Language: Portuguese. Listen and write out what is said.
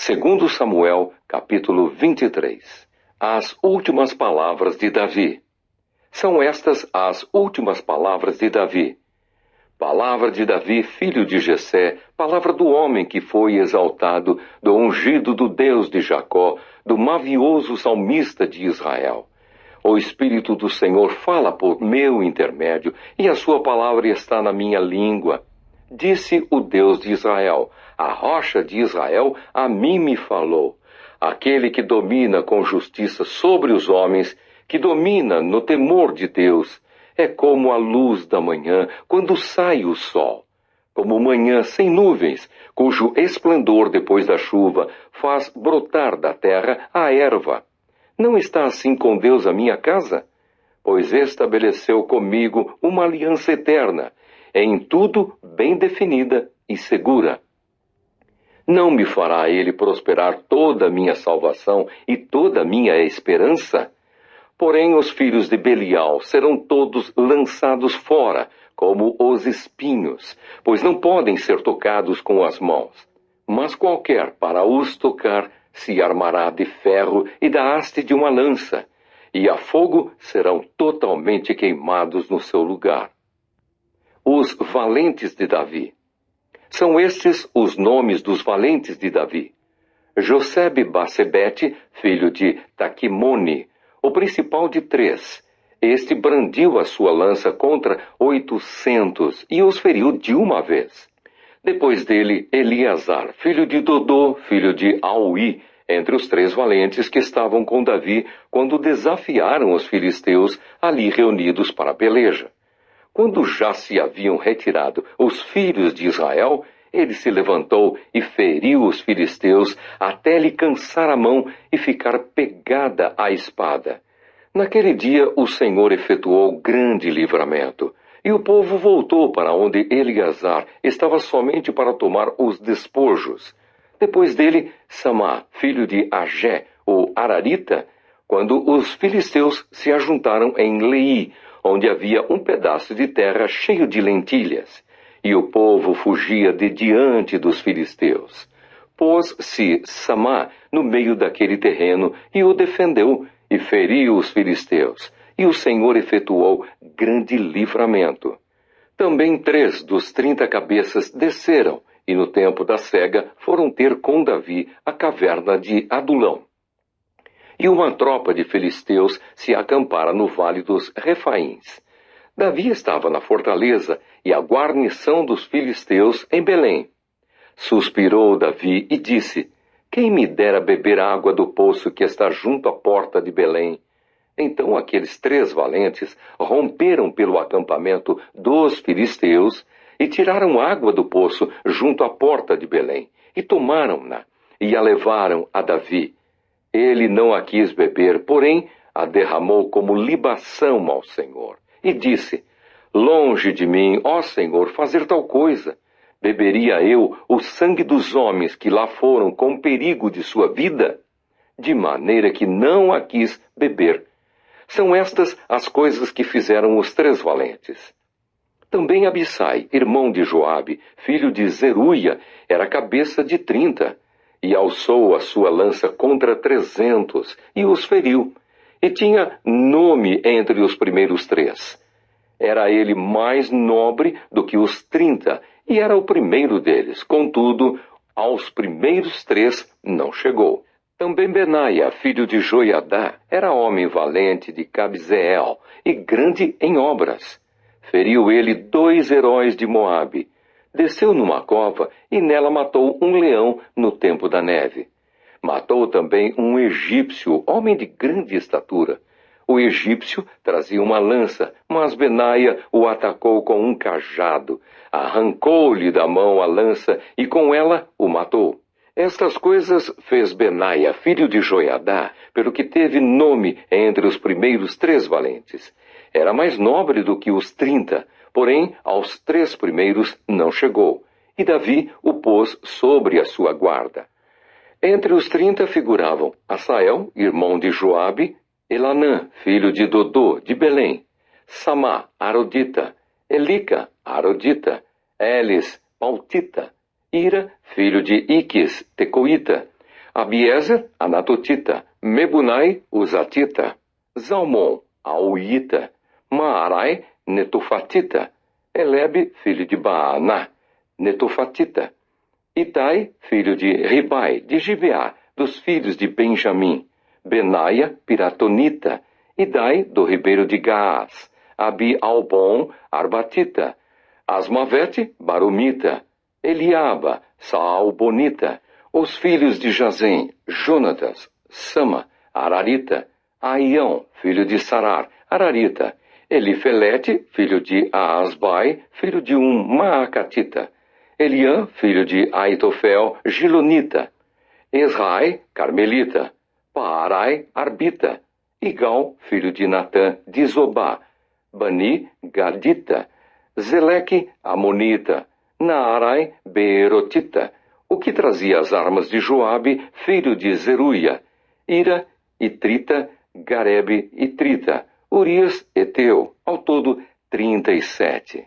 Segundo Samuel, capítulo 23. As últimas palavras de Davi. São estas as últimas palavras de Davi. Palavra de Davi, filho de Jessé, palavra do homem que foi exaltado, do ungido do Deus de Jacó, do mavioso salmista de Israel. O Espírito do Senhor fala por meu intermédio, e a sua palavra está na minha língua. Disse o Deus de Israel, a rocha de Israel a mim me falou. Aquele que domina com justiça sobre os homens, que domina no temor de Deus, é como a luz da manhã, quando sai o sol. Como manhã sem nuvens, cujo esplendor depois da chuva faz brotar da terra a erva. Não está assim com Deus a minha casa? Pois estabeleceu comigo uma aliança eterna, em tudo bem definida e segura. Não me fará ele prosperar toda a minha salvação e toda a minha esperança? Porém os filhos de Belial serão todos lançados fora, como os espinhos, pois não podem ser tocados com as mãos. Mas qualquer para os tocar se armará de ferro e da haste de uma lança, e a fogo serão totalmente queimados no seu lugar. Os valentes de Davi. São estes os nomes dos valentes de Davi. Josebe-Basebete, filho de Taquimone, o principal de 3. Este brandiu a sua lança contra 800 e os feriu de uma vez. Depois dele, Eleazar, filho de Dodô, filho de Aui, entre os 3 valentes que estavam com Davi quando desafiaram os filisteus ali reunidos para a peleja. Quando já se haviam retirado os filhos de Israel, ele se levantou e feriu os filisteus até lhe cansar a mão e ficar pegada a espada. Naquele dia o Senhor efetuou grande livramento, e o povo voltou para onde Eleazar estava somente para tomar os despojos. Depois dele, Samá, filho de Agé, o Ararita, quando os filisteus se ajuntaram em Leí, onde havia um pedaço de terra cheio de lentilhas, e o povo fugia de diante dos filisteus. Pôs-se Samá no meio daquele terreno e o defendeu, e feriu os filisteus, e o Senhor efetuou grande livramento. Também 3 dos 30 cabeças desceram, e no tempo da cega foram ter com Davi a caverna de Adulão. E uma tropa de filisteus se acampara no vale dos Refaíns. Davi estava na fortaleza e a guarnição dos filisteus em Belém. Suspirou Davi e disse, quem me dera beber água do poço que está junto à porta de Belém? Então aqueles 3 valentes romperam pelo acampamento dos filisteus e tiraram água do poço junto à porta de Belém, e tomaram-na, e a levaram a Davi. Ele não a quis beber, porém a derramou como libação ao Senhor. E disse, longe de mim, ó Senhor, fazer tal coisa. Beberia eu o sangue dos homens que lá foram com perigo de sua vida? De maneira que não a quis beber. São estas as coisas que fizeram os 3 valentes. Também Abissai, irmão de Joabe, filho de Zeruia, era cabeça de 30, e alçou a sua lança contra 300, e os feriu, e tinha nome entre os primeiros 3. Era ele mais nobre do que os 30, e era o primeiro deles, contudo, aos primeiros 3 não chegou. Também Benaia, filho de Joiadá, era homem valente de Cabzeel, e grande em obras. Feriu ele 2 heróis de Moabe. Desceu numa cova e nela matou um leão no tempo da neve. Matou também um egípcio, homem de grande estatura. O egípcio trazia uma lança, mas Benaia o atacou com um cajado. Arrancou-lhe da mão a lança e com ela o matou. Estas coisas fez Benaia, filho de Joiadá, pelo que teve nome entre os primeiros 3 valentes. Era mais nobre do que os 30, porém aos 3 primeiros não chegou, e Davi o pôs sobre a sua guarda. Entre os 30 figuravam Asael, irmão de Joabe, Elanã, filho de Dodô, de Belém, Samá, Arodita, Elica, Arodita, Elis, Pautita, Ira, filho de Iques, Tecoíta, Abiezer, Anatotita, Mebunai, Uzatita, Zalmon, Auita, Maarai, Netofatita, Elebe, filho de Baaná, Netofatita, Itai, filho de Ribai, de Gibeá, dos filhos de Benjamim, Benaia, Piratonita, Idai, do ribeiro de Gaás, Abi-Albon, Arbatita, Asmavete, Barumita, Eliaba, Saalbonita, os filhos de Jazem, Jonatas, Sama, Ararita, Aião, filho de Sarar, Ararita, Elifelete, filho de Aasbai, filho de Maacatita, Eliã, filho de Aitofel, Gilonita, Esrai, Carmelita, Paarai, Arbita, Igal, filho de Natã, de Zobá, Bani, Gadita, Zeleque, Amonita, Naarai, Beerotita, o que trazia as armas de Joabe, filho de Zeruia, Ira, Itrita, Garebe, Itrita, Urias, Eteu, ao todo 37.